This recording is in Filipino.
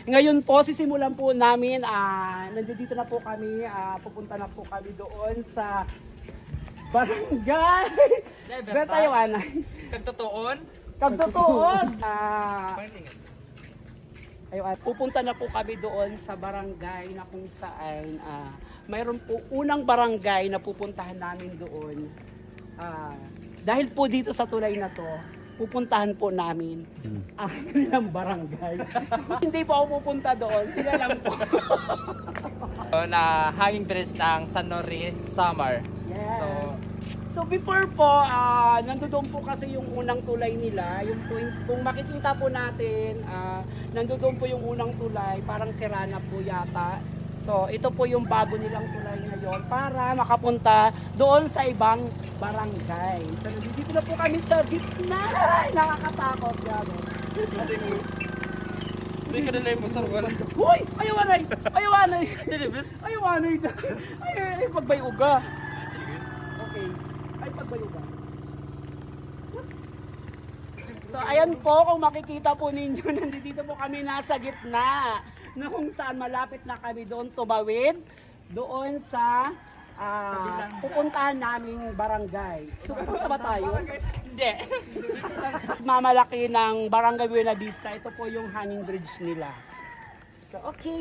Ngayon po, sisimulan po namin, nandito na po kami, pupunta na po kami doon sa barangay. Beta Iwanay. Kagtotoon? Kagtotoon! Ayun, pupunta na po kami doon sa barangay na kung saan mayroon po unang barangay na pupuntahan namin doon. Dahil po dito sa tulay na to, pupuntahan po namin ang kanilang barangay. Hindi po ako pupunta doon, sila lang po. Na hanging bridge ng San Nori, Samar. Yes. So before po, nandoon po kasi yung unang tulay nila. Yung kung makikita po natin, nandoon po yung unang tulay, parang sira na po yata. So ito po yung bago nilang tulay ngayon para makapunta doon sa ibang barangay. So nandito na po kami sa gitna. Nakakatakot, grabe. Hindi ka nalay mo sa wala. Hoy! Ayawanay! Ayawanay! Ayawanay! Ay, pagbayuga. Okay. Ay, pagbayuga. So, ayan po, kung makikita po ninyo, nandito po kami nasa gitna na kung saan malapit na kami doon tumawid doon sa pupuntahan naming barangay. So, pupunta ba tayo? Hindi. Mamalaki ng Barangay Buena Vista, ito po yung hanging bridge nila. So, okay.